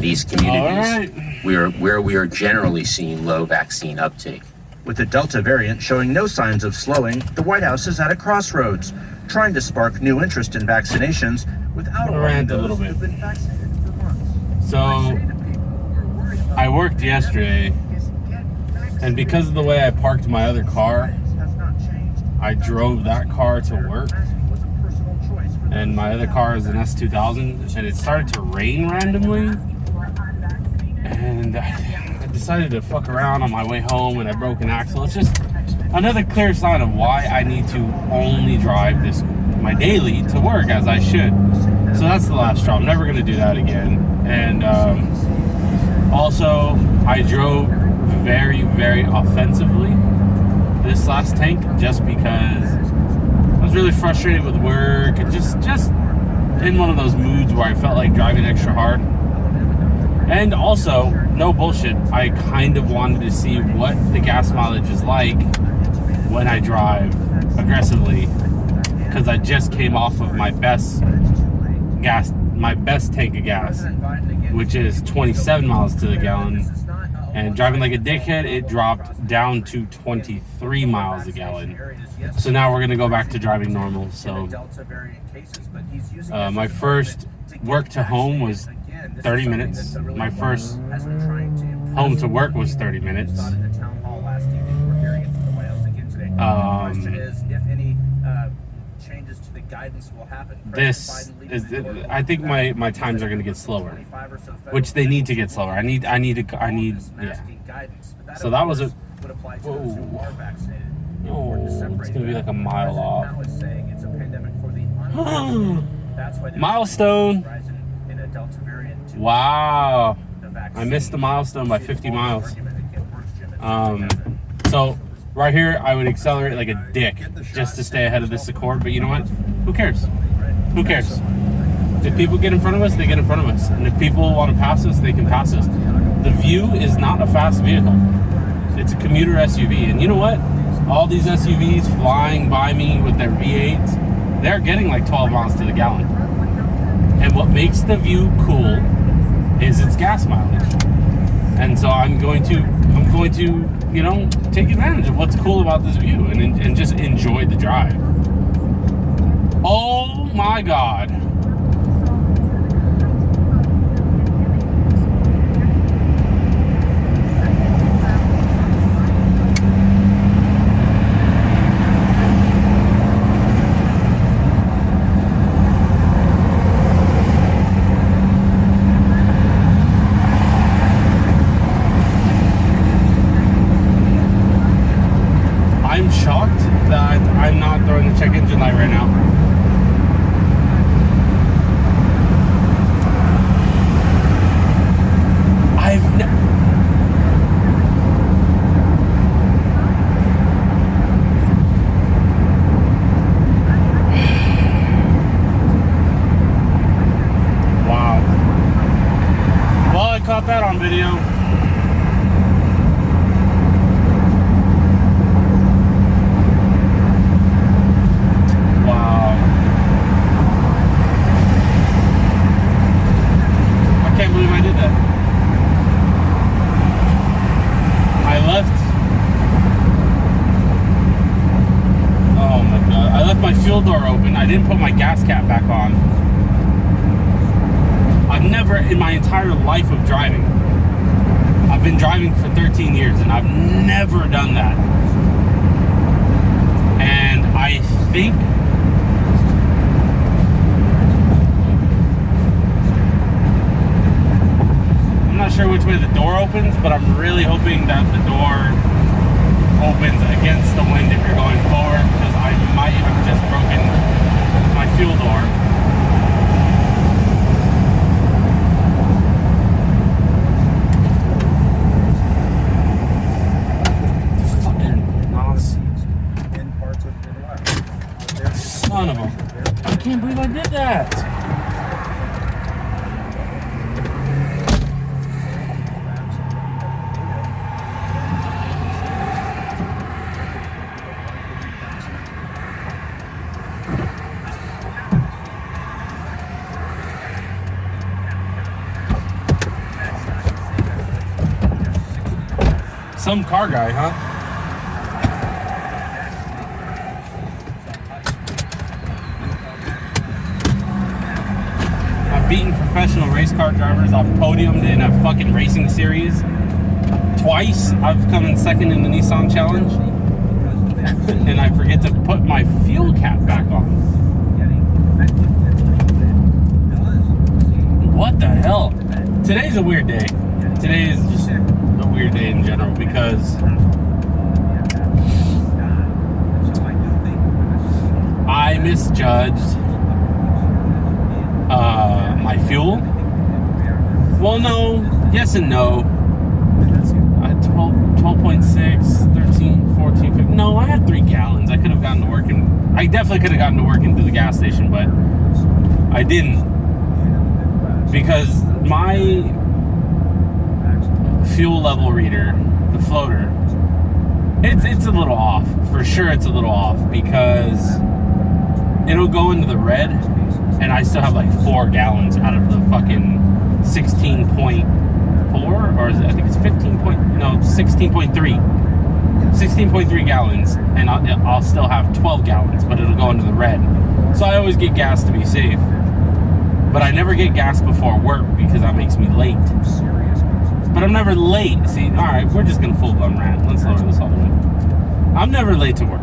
these communities where we are generally seeing low vaccine uptake. With the Delta variant showing no signs of slowing, the White House is at a crossroads, trying to spark new interest in vaccinations without alarming those who've been vaccinated for months. So, I worked yesterday, and because of the way I parked my other car, I drove that car to work, and my other car is an S2000, and it started to rain randomly, and I decided to fuck around on my way home, and I broke an axle. It's just another clear sign of why I need to only drive my daily to work as I should. So that's the last straw. I'm never going to do that again. And also, I drove very, very offensively this last tank just because I was really frustrated with work and just in one of those moods where I felt like driving extra hard. And also, no bullshit, I kind of wanted to see what the gas mileage is like when I drive aggressively, because I just came off of my best tank of gas, which is 27 miles to the gallon. And driving like a dickhead, it dropped down to 23 miles a gallon. So now we're gonna go back to driving normal. So my first work to home was 30 minutes. My first home to work was 30 minutes. This is, I think my times are going to get slower, which they need to get slower. I need, yeah. So that was a, whoa. Oh, it's going to be like a mile off. Milestone. Wow. I missed the milestone by 50 miles. So right here, I would accelerate like a dick just to stay ahead of this Accord. But you know what? Who cares? Who cares? If people get in front of us, they get in front of us. And if people want to pass us, they can pass us. The View is not a fast vehicle. It's a commuter SUV. And you know what? All these SUVs flying by me with their V8s, they're getting like 12 miles to the gallon. And what makes the View cool is its gas mileage. And so I'm going to, you know, take advantage of what's cool about this View and just enjoy the drive. Oh my God. I'm shocked that I'm not throwing the check engine light right now. Wow. Well, I caught that on video. My fuel door open. I didn't put my gas cap back on. I've never in my entire life of driving, I've been driving for 13 years and I've never done that. And I think I'm not sure which way the door opens, but I'm really hoping that the door opens against the wind if you're going forward, because I might have just broken my fuel door. Fucking nonsense. Son of a... I can't believe I did that. Some car guy, huh? I've beaten professional race car drivers. I've podiumed in a fucking racing series. Twice I've come in second in the Nissan Challenge. And I forget to put my fuel cap back on. What the hell? Today's a weird day. Today is just a weird day in general because I misjudged my fuel. Well, no, yes and no. 12.6, 13, 14, 15. No, I had 3 gallons. I could have gotten to work and I definitely could have gotten to work into the gas station, but I didn't because my fuel level reader, the floater, it's a little off. For sure it's a little off because it'll go into the red and I still have like 4 gallons out of the fucking 16.4 or is it, I think it's 16.3 16.3 gallons and I'll still have 12 gallons but it'll go into the red. So I always get gas to be safe, but I never get gas before work because that makes me late. But I'm never late. See, all right, we're just gonna full blown rant. Let's lower this all the way. I'm never late to work.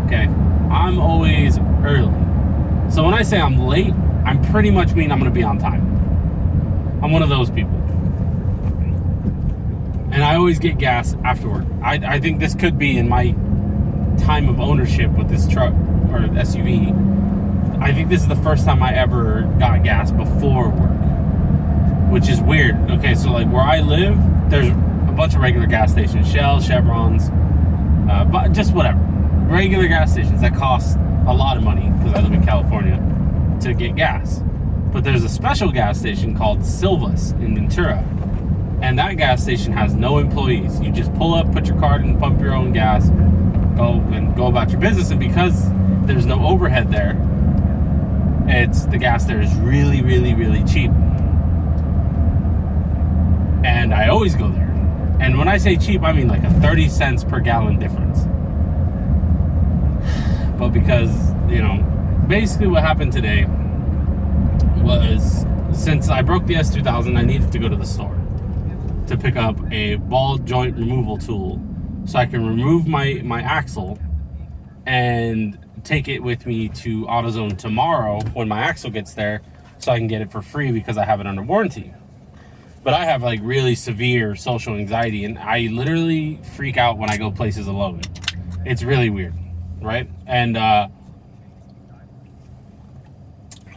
Okay, I'm always early. So when I say I'm late, I'm pretty much mean I'm gonna be on time. I'm one of those people. And I always get gas after work. I think this could be in my time of ownership with this truck or SUV. I think this is the first time I ever got gas before work, which is weird. Okay, so like where I live, there's a bunch of regular gas stations, Shell, Chevrons, but just whatever. Regular gas stations that cost a lot of money because I live in California to get gas. But there's a special gas station called Silvas in Ventura. And that gas station has no employees. You just pull up, put your card in, pump your own gas, go about your business. And because there's no overhead there, the gas there is really, really, really cheap. And I always go there. And when I say cheap, I mean like a 30 cents per gallon difference. But because, basically what happened today was since I broke the S2000, I needed to go to the store to pick up a ball joint removal tool so I can remove my axle and take it with me to AutoZone tomorrow when my axle gets there so I can get it for free because I have it under warranty. But I have like really severe social anxiety and I literally freak out when I go places alone. It's really weird, right? And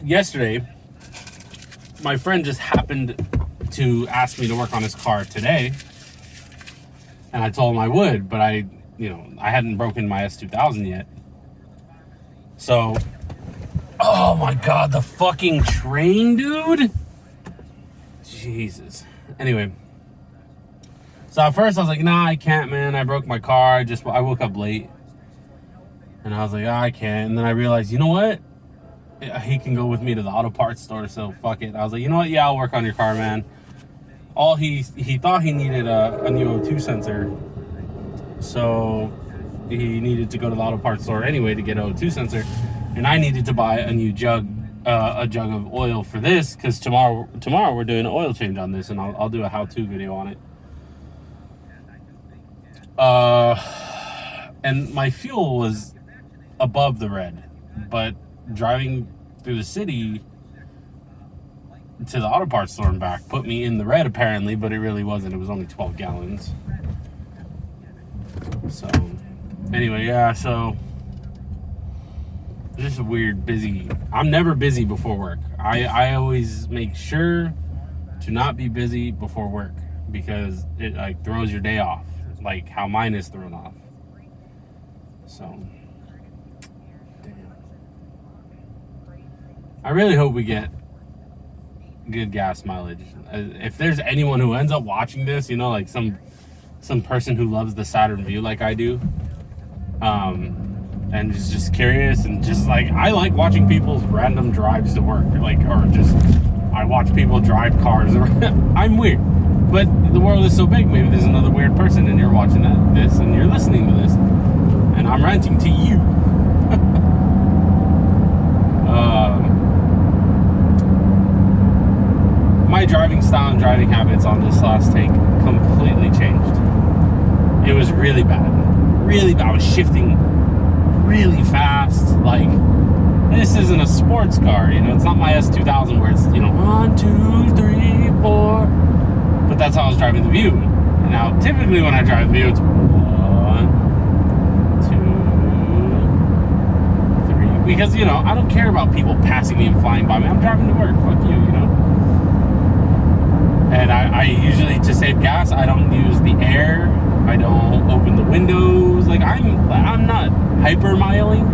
yesterday, my friend just happened to ask me to work on his car today, and I told him I would, but I hadn't broken my S2000 yet. So, oh my god, the fucking train, dude! Jesus. Anyway, so at first I was like, nah, I can't, man. I broke my car. I woke up late, and I was like, I can't. And then I realized, you know what? He can go with me to the auto parts store, so fuck it. I was like, you know what? Yeah, I'll work on your car, man. He thought he needed a new O2 sensor, so he needed to go to the auto parts store anyway to get an O2 sensor, and I needed to buy a new jug of oil for this because tomorrow we're doing an oil change on this, and I'll do a how-to video on it. And my fuel was above the red, but driving through the city to the auto parts store and back put me in the red apparently, but it really wasn't. It was only 12 gallons. So anyway, yeah, so just a weird busy. I'm never busy before work. I always make sure to not be busy before work because it like throws your day off, like how mine is thrown off. So damn. I really hope we get good gas mileage. If there's anyone who ends up watching this, like some person who loves the Saturn Vue like I do, and is just curious and just like I like watching people's random drives to work, I watch people drive cars. I'm weird. But the world is so big, maybe there's another weird person and you're watching this and you're listening to this. And I'm ranting to you. My driving style and driving habits on this last take completely changed. It was really bad. Really bad. I was shifting really fast. Like, this isn't a sports car, you know, it's not my S2000 where it's, you know, 1, 2, 3, 4. But that's how I was driving the View. Now, typically when I drive the View, it's 1, 2, 3. Because, you know, I don't care about people passing me and flying by me. I'm driving to work. Fuck you, you know. And I usually, to save gas, I don't use the air. I don't open the windows. Like, I'm not hyper miling,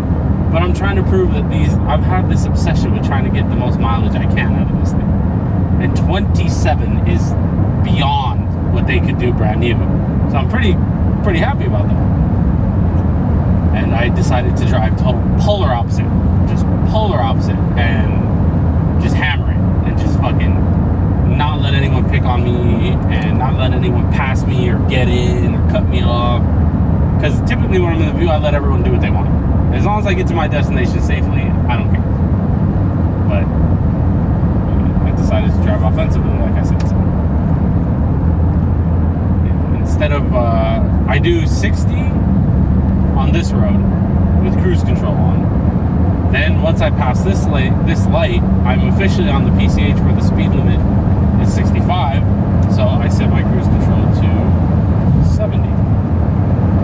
but I'm trying to prove that I've had this obsession with trying to get the most mileage I can out of this thing. And 27 is beyond what they could do brand new. So I'm pretty happy about that. And I decided to drive polar opposite. Just polar opposite. And just hammer it. And just fucking not let anyone pick on me and not let anyone pass me or get in or cut me off. Because typically when I'm in the View, I let everyone do what they want. As long as I get to my destination safely, I don't care. But I decided to drive offensively, like I said. So, instead of, I do 60 on this road with cruise control on. Then once I pass this light, I'm officially on the PCH where the speed limit is 65, so I set my cruise control to 70.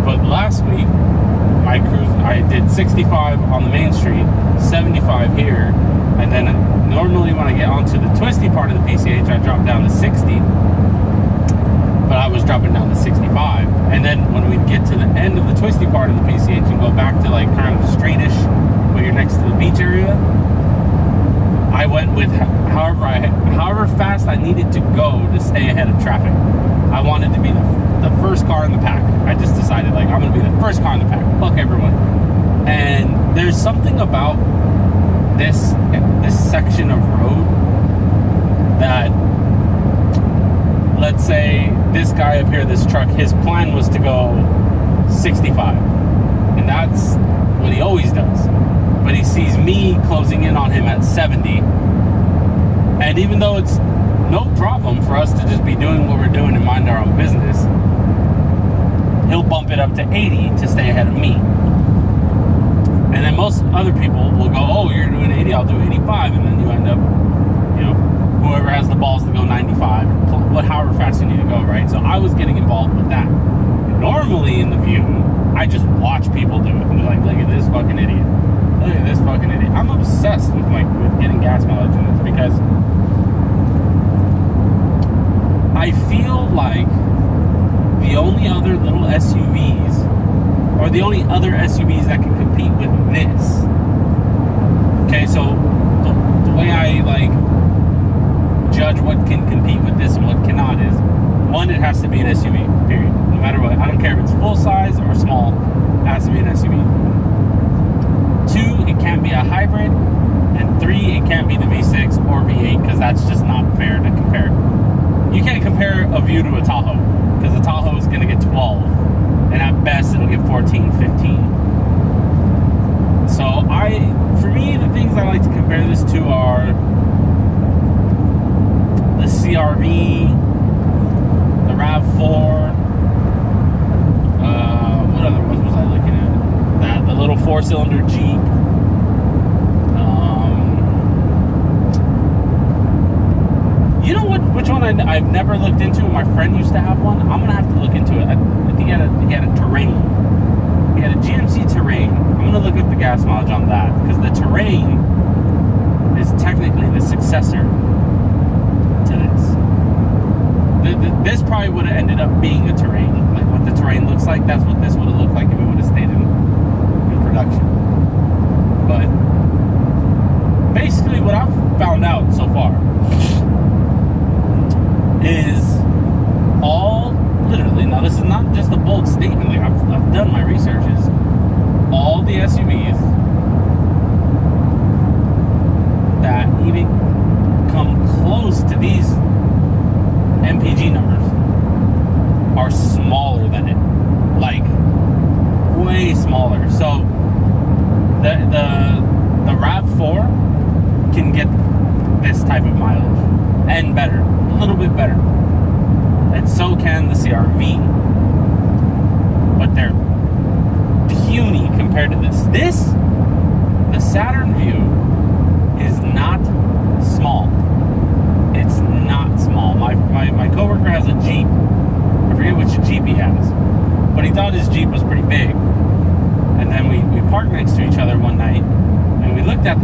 But last week, I did 65 on the main street, 75 here, and then normally when I get onto the twisty part of the PCH, I drop down to 60, but I was dropping down to 65. And then when we get to the end of the twisty part of the PCH and go back to like kind of straightish, where you're next to the beach area, I went with however fast I needed to go to stay ahead of traffic. I wanted to be the first car in the pack. I just decided, like, I'm gonna be the first car in the pack. Fuck everyone. And there's something about this section of road that, let's say this guy up here, this truck, his plan was to go 65. And that's what he always does. But he sees me closing in on him at 70. And even though it's no problem for us to just be doing what we're doing and mind our own business, he'll bump it up to 80 to stay ahead of me. And then most other people will go, oh, you're doing 80, I'll do 85. And then you end up, you know, whoever has the balls to go 95, however fast you need to go, right? So I was getting involved with that. Normally in the View, I just watch people do it. And they're like, look at this fucking idiot. Look at this fucking idiot. I'm obsessed with getting gas mileage in this because I feel like the only other little SUVs, or the only other SUVs that can compete with this. Okay, so the way I judge what can compete with this and what cannot is, one, it has to be an SUV, period. No matter what. I don't care if it's full size or small, it has to be an SUV. 2, it can't be a hybrid, and 3, it can't be the V6 or V8 because that's just not fair to compare. You can't compare a View to a Tahoe because the Tahoe is going to get 12, and at best it'll get 14, 15. So for me, the things I like to compare this to are the CR-V, the RAV4. What other ones was I looking at? The little 4-cylinder Jeep. You know which one I've never looked into? My friend used to have one. I'm gonna have to look into it. I think he had a Terrain. He had a GMC Terrain. I'm gonna look up the gas mileage on that because the Terrain is technically the successor to this. This probably would have ended up being a Terrain. Like what the Terrain looks like, that's what this would have looked like if it would have stayed in production. But basically what I've found out so far is literally, now this is not just a bold statement, like I've done my researches, all the SUVs that even come close to these MPG numbers are smaller than it, like way smaller. So the RAV4 can get this type of mileage and better, a little bit better, and so can the CR-V, but they're puny compared to this. The Saturn Vue is not small. It's not small. My coworker has a Jeep. I forget which Jeep he has, but he thought his Jeep was pretty big. And then we parked next to each other one night, and we looked at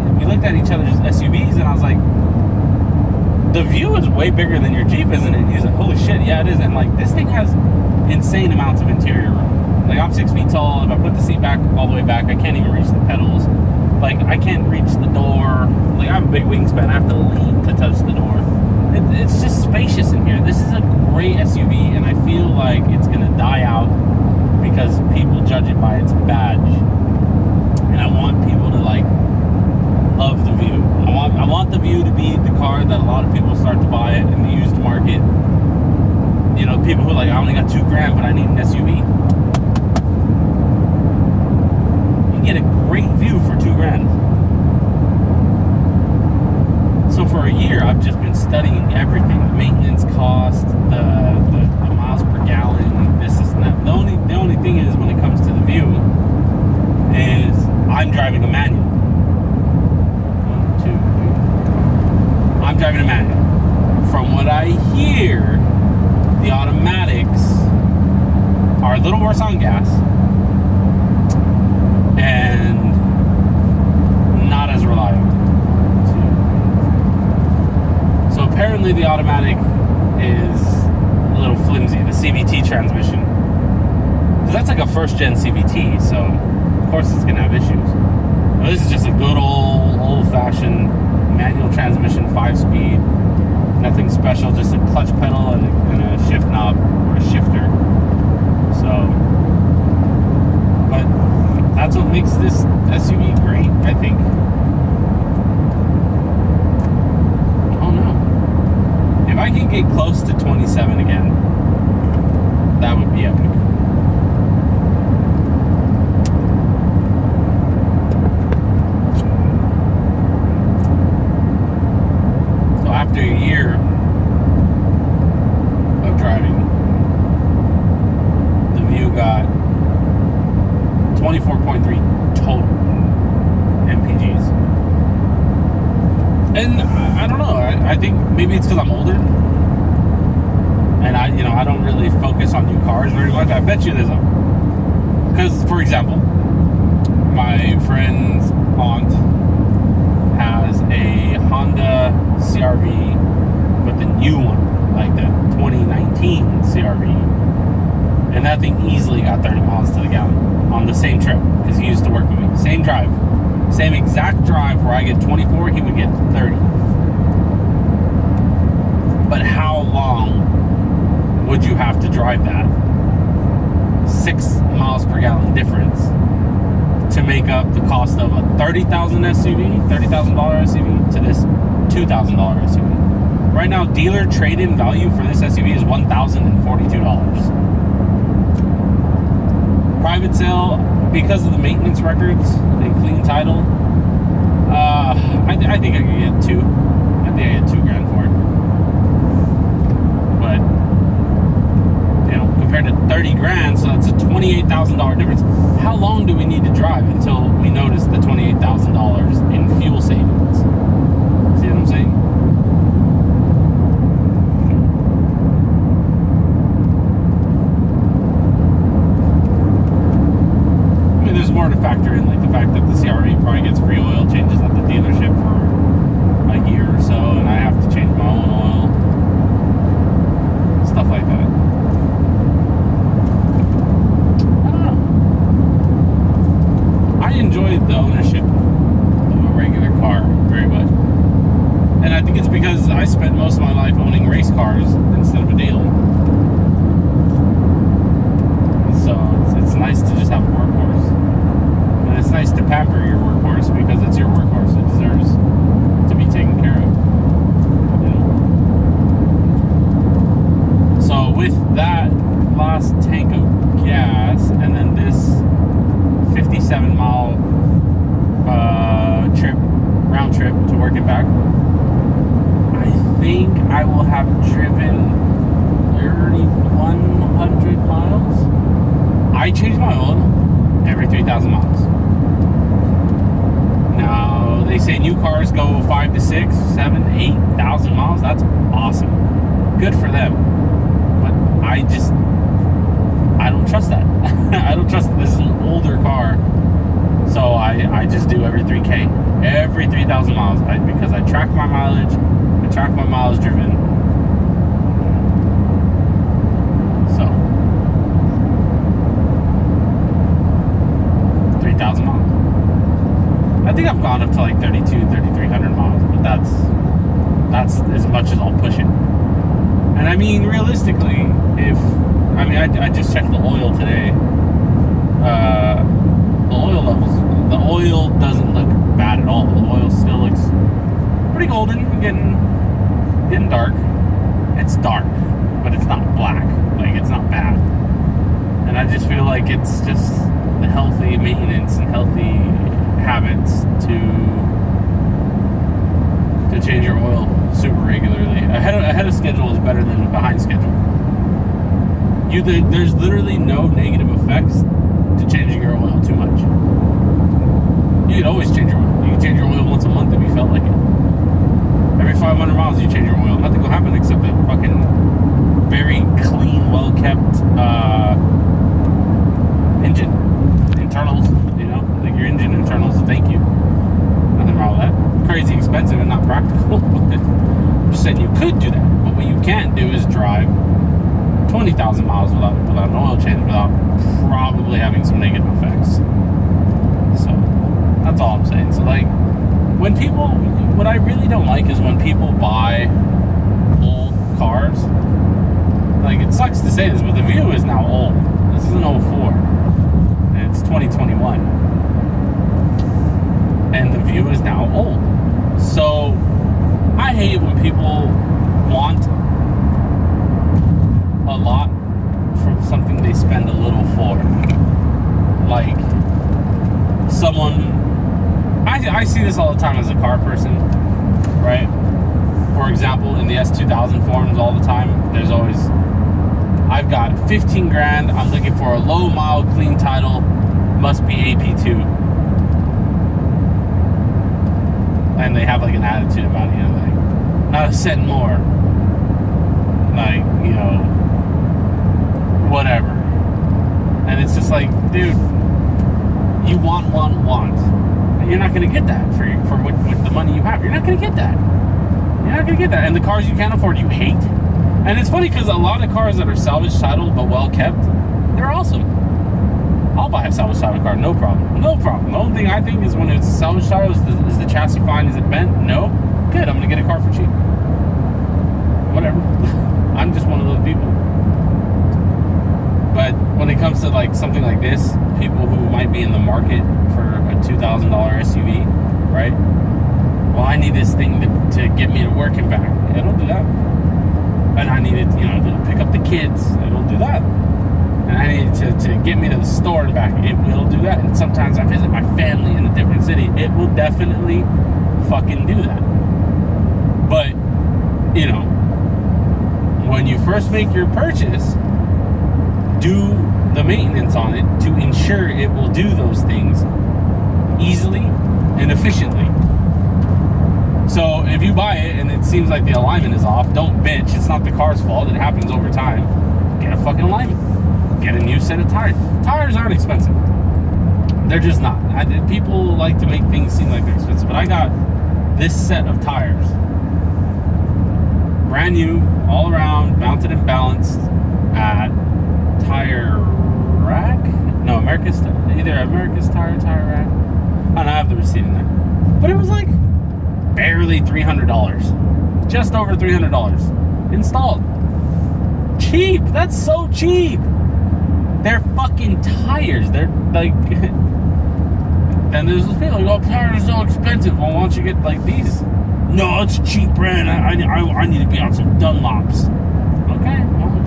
each other's SUVs, and I was like, the Vue is way bigger than your Jeep, isn't it? And he's like, holy shit, yeah, it is. And like, this thing has insane amounts of interior room. Like, I'm 6 feet tall. If I put the seat back all the way back, I can't even reach the pedals. Like, I can't reach the door. Like, I have a big wingspan. I have to lean to touch the door. It's just spacious in here. This is a great SUV, and I feel like it's gonna die out because people judge it by its badge. And I want people to like love the Vue. I want the Vue to be the car that a lot of people start to buy it in the used market. You know, people who are like, I only got $2,000, but I need an SUV. You get a great Vue for $2,000. So for a year, I've just been studying everything: the maintenance cost, the miles per gallon, this and that. The only thing is, when it comes to the Vue, is I'm driving a manual. 1, 2, 3. I'm driving a manual. From what I hear, the automatics are a little worse on gas and not as reliable. So apparently the automatic is a little flimsy, the CVT transmission. Because that's like a first-gen CVT, so of course it's going to have issues. But this is just a good old-fashioned manual transmission, 5-speed. Nothing special, just a clutch pedal and a shift knob or a shifter. So, but that's what makes this SUV great, I think. If I can get close to 27 again, that would be epic. So after a year of driving, the Vue got 24.3 total MPGs. And I don't know, I think maybe it's because I'm older, and I don't really focus on new cars very much. I bet you there's because, for example, my friend's aunt has a Honda CR-V, but the new one, like the 2019 CR-V, and that thing easily got 30 miles to the gallon on the same trip, because he used to work with me. Same drive. Same exact drive where I get 24, he would get 30. But how long would you have to drive that? 6 miles per gallon difference to make up the cost of a $30,000 SUV to this $2,000 SUV. Right now, dealer trade-in value for this SUV is $1,042. Private sale, because of the maintenance records and clean title, I think I could get $2,000. I think I get $2,000 for it. But compared to $30,000, so that's a $28,000 difference. How long do we need to drive until we notice the $28,000 in fuel savings? See what I'm saying? There's more to factor in, like the fact that the CR-V probably gets free oil changes at the dealership for a year or so, and I have to change my own oil, stuff like that. I don't know. I enjoyed the ownership of a regular car very much, and I think it's because I spent most of my life owning race cars instead of a daily. So it's nice to just have a workhorse. And it's nice to pamper your workhorse because it's your workhorse. It deserves to be taken care of. So with that, last tank of gas, and then this 57-mile round trip to work and back, I think I will have driven 3,100 miles. I change my oil every 3,000 miles. Now, they say new cars go 5 to 6, 7, 8,000 miles. That's awesome. Good for them. But I don't trust that. I don't trust that. This is an older car. So I just do every 3K, every 3,000 miles, because I track my mileage, I track my miles driven. So 3,000 miles. I think I've gone up to like 3,300 miles, but that's as much as I'll push it. And I mean, realistically, I just checked the oil today. The oil levels, the oil doesn't look bad at all. The oil still looks pretty golden, getting dark. It's dark, but it's not black. Like, it's not bad. And I just feel like it's just the healthy maintenance and healthy habits to change your oil super regularly. Ahead of schedule is better than behind schedule. There's literally no negative effects to changing your oil too much. You can always change your oil. You can change your oil once a month if you felt like it. Every 500 miles you change your oil. Nothing will happen except a fucking very clean, well-kept engine. Internals, like your engine internals, thank you. Nothing wrong with that. Crazy expensive and not practical. I'm just saying you could do that. But what you can't do is drive 20,000 miles without an oil change, without probably having some negative effects. So that's all I'm saying. So like, what I really don't like is when people buy old cars. Like, it sucks to say this, but the View is now old. This is an 04 and it's 2021, and the View is now old. So I hate when people want a lot from something they spend a little for. Like, I see this all the time as a car person, right? For example, in the S2000 forums all the time, there's always, I've got 15 grand, I'm looking for a low mile clean title, must be AP2. And they have like an attitude about it, like, not a cent more. Like, whatever. And it's just like, dude, you want. You're not going to get that for with the money you have. You're not going to get that. You're not going to get that. And the cars you can't afford, you hate. And it's funny because a lot of cars that are salvage titled but well kept, they're awesome. I'll buy a salvage title car, no problem. No problem. The only thing I think is when it's a salvage title, is the chassis fine? Is it bent? No. Good, I'm going to get a car for cheap. Whatever. I'm just one of those people. But when it comes to like something like this, people who might be in the market for a $2,000 SUV, right? Well, I need this thing to get me to work and back. It'll do that. And I need it, to pick up the kids. It'll do that. And I need it to get me to the store and back. It will do that. And sometimes I visit my family in a different city. It will definitely fucking do that. But, when you first make your purchase, do the maintenance on it to ensure it will do those things easily and efficiently. So if you buy it and it seems like the alignment is off, don't bitch. It's not the car's fault. It happens over time. Get a fucking alignment. Get a new set of tires. Tires aren't expensive. They're just not. People like to make things seem like they're expensive, but I got this set of tires. Brand new, all around, mounted and balanced at Tire Rack? No, either America's Tire Rack. I don't know, I have the receipt in there. But it was like barely $300. Just over $300. Installed. Cheap. That's so cheap. They're fucking tires. They're like... And there's those people like, oh, tires are so expensive. Well, why don't you get like these? No, it's a cheap brand. I need to be on some Dunlops. Okay, well,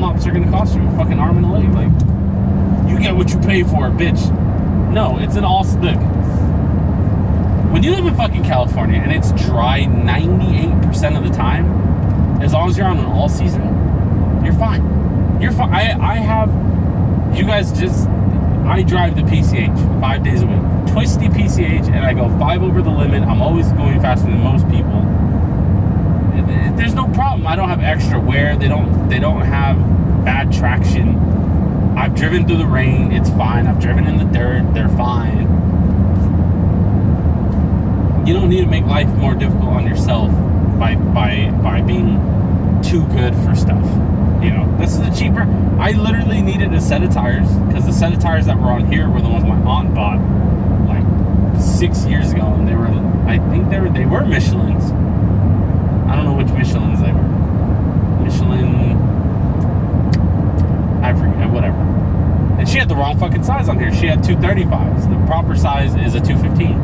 Dunlops are gonna cost you a fucking arm and a leg. Like, you get what you pay for, bitch. No, it's an all look. When you live in fucking California and it's dry 98% of the time, as long as you're on an all season, you're fine. You're fine. I drive the PCH 5 days a week. Twisty PCH, and I go 5 over the limit. I'm always going faster than most people. There's no problem. I don't have extra wear. They don't have bad traction. I've driven through the rain. It's fine. I've driven in the dirt. They're fine. You don't need to make life more difficult on yourself by being too good for stuff. You know, this is a cheaper. I literally needed a set of tires because the set of tires that were on here were the ones my aunt bought like 6 years ago, and they were Michelin's. I don't know which Michelin's they were. Michelin, I forget, whatever. And she had the wrong fucking size on here. She had 235s. The proper size is a 215.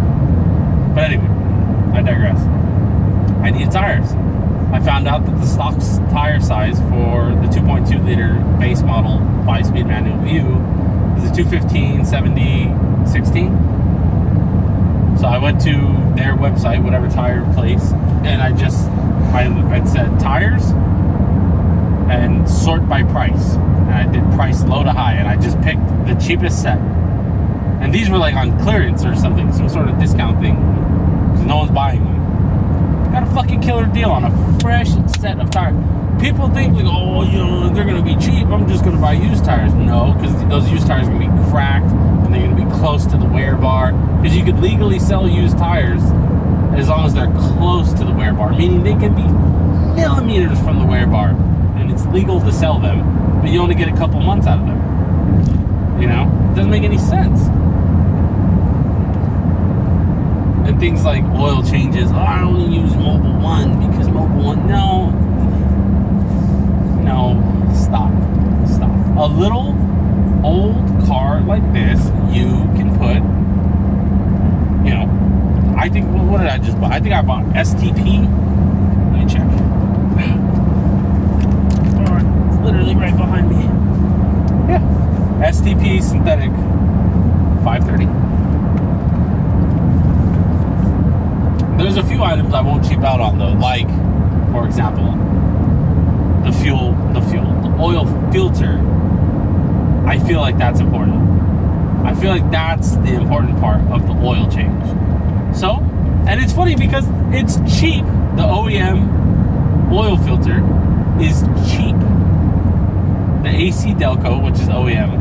But anyway, I digress. I need tires. I found out that the stock tire size for the 2.2 liter base model 5-speed manual View is a 215 70 16. So I went to their website, whatever tire place, and I said tires and sort by price. And I did price low to high, and I just picked the cheapest set. And these were like on clearance or something, some sort of discount thing, because no one's buying them. Got a fucking killer deal on a fresh set of tires. People think like, oh, you know, they're gonna be cheap. I'm just gonna buy used tires. No, because those used tires are gonna be cracked and they're gonna be close to the wear bar. Because you could legally sell used tires as long as they're close to the wear bar, meaning they can be millimeters from the wear bar, and it's legal to sell them, but you only get a couple months out of them. You know, it doesn't make any sense. And things like oil changes. Oh, I only use Mobil 1 because Mobil 1. No, stop. A little old car like this, you can put, you know, I think, what did I just buy? I think I bought STP. Let me check. It's literally right behind me. Yeah, STP synthetic 530. There's a few items I won't cheap out on though, like, for example, the oil filter. I feel like that's important. I feel like that's the important part of the oil change. So, and it's funny because it's cheap. The OEM oil filter is cheap. The AC Delco, which is OEM,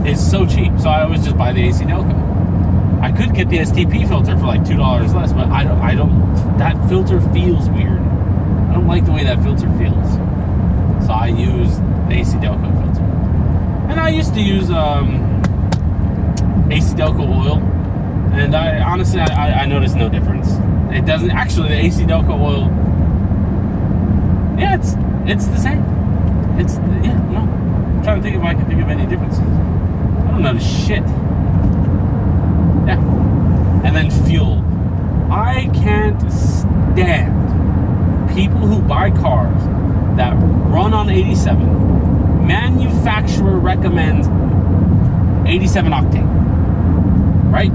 is so cheap. So I always just buy the AC Delco. I could get the STP filter for like $2 less, but I don't, that filter feels weird. I don't like the way that filter feels. So I use the AC Delco filter. And I used to use AC Delco oil, and I honestly noticed no difference. It doesn't, actually the AC Delco oil, yeah, it's the same. I'm trying to think if I can think of any differences. I don't notice shit. Yeah. And then fuel. I can't stand people who buy cars that run on 87. Manufacturer recommends 87 octane. Right?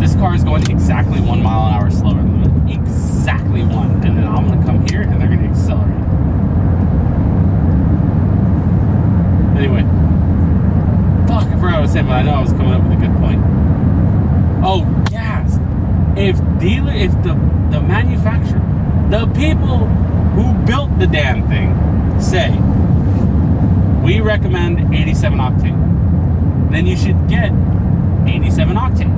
This car is going exactly 1 mile an hour slower than me. Exactly 1. And then I'm going to come here and they're going to accelerate. Anyway. Fuck, I forgot what I was saying, but I know I was coming up with a good point. Oh, gas. If the manufacturer, the people who built the damn thing say, we recommend 87 octane, then you should get 87 octane.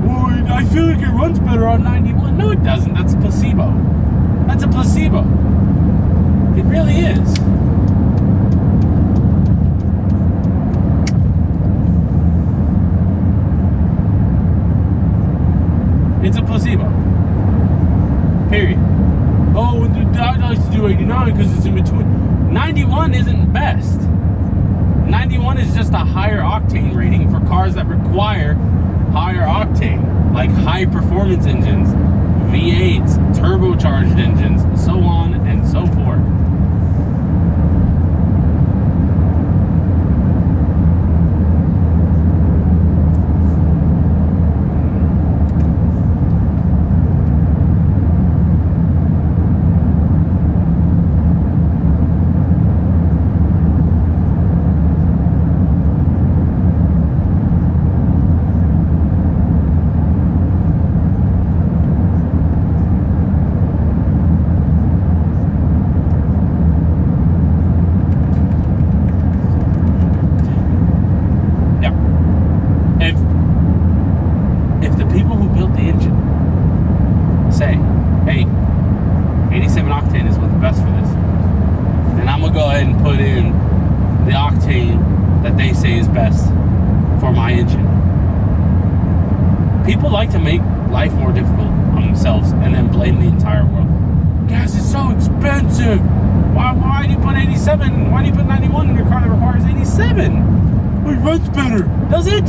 Oh, I feel like it runs better on 91. No, it doesn't. That's a placebo. That's a placebo. It really is. It's a placebo. Period. Oh, I like to do 89 because it's in between. 91 isn't best. 91 is just a higher octane rating for cars that require higher octane, like high performance engines, V8s, turbocharged engines, so on and so gas for this. And I'm gonna go ahead and put in the octane that they say is best for my engine. People like to make life more difficult on themselves and then blame the entire world. Gas is so expensive. Why do you put 87? Why do you put 91 in your car that requires 87? It runs better. Does it?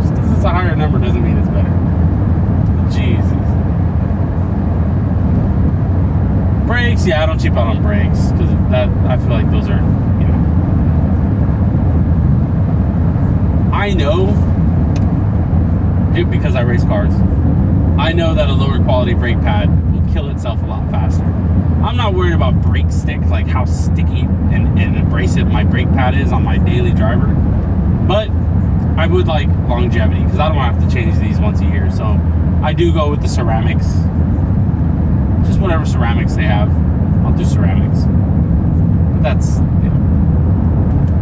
Just because it's a higher number doesn't mean it's better. Jesus. Brakes, yeah, I don't cheap out on brakes because that I feel like those are, you know. I know, because I race cars, I know that a lower quality brake pad will kill itself a lot faster. I'm not worried about brake stick, like how sticky and abrasive my brake pad is on my daily driver, but I would like longevity because I don't want to have to change these once a year. So I do go with the ceramics, just whatever ceramics they have. I'll do ceramics, but that's, you know,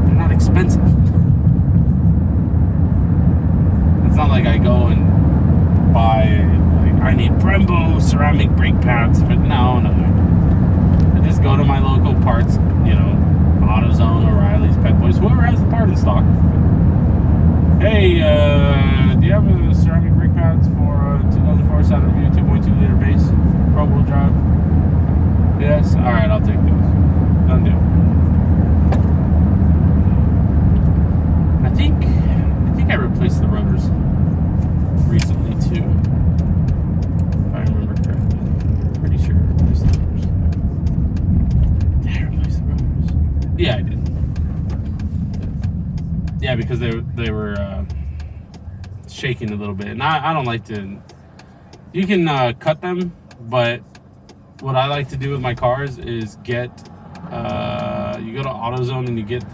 they're not expensive. It's not like I go and buy, like, I need Brembo ceramic brake pads. But no. I just go to my local parts, you know, AutoZone, O'Reilly's, Pet Boys, whoever has the part in stock. Hey, do you have a ceramic brake pads for a 2004 Saturn Vue 2.2 liter base, front wheel drive? Yes? Alright, I'll take those. Done deal. I think I replaced the rotors recently too, if I remember correctly. Pretty sure I replaced the rotors. Did I replace the rotors? Yeah, I did. Yeah, because they were shaking a little bit, and I don't like to. You can cut them, but what I like to do with my cars is get. You go to AutoZone and you get.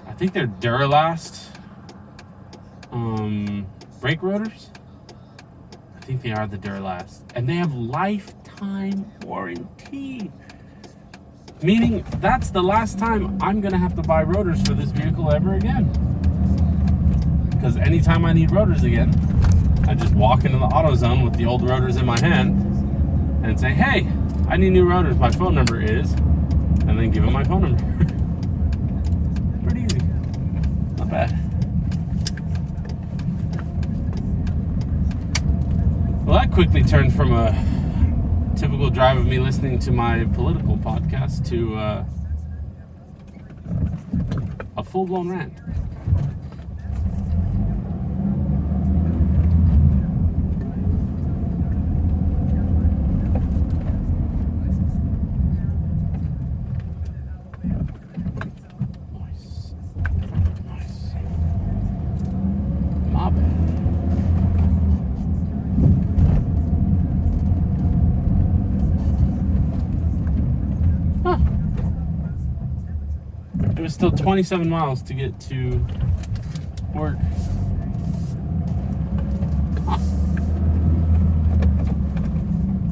I think they're Duralast brake rotors. I think they are the Duralast, and they have lifetime warranty. Meaning that's the last time I'm gonna have to buy rotors for this vehicle ever again. Because anytime I need rotors again, I just walk into the AutoZone with the old rotors in my hand and say, hey, I need new rotors. My phone number is, and then give them my phone number. Pretty easy. Not bad. Well, that quickly turned from a typical drive of me listening to my political podcast to a full-blown rant. Nice. My bad. It was still 27 miles to get to work. Huh.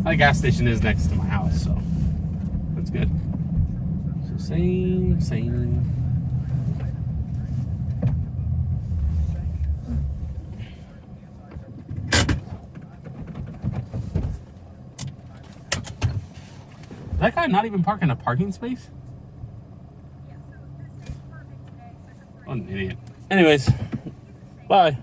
That gas station is next to my house, so that's good. So same. That guy not even parking a parking space? What an idiot. Anyways, bye.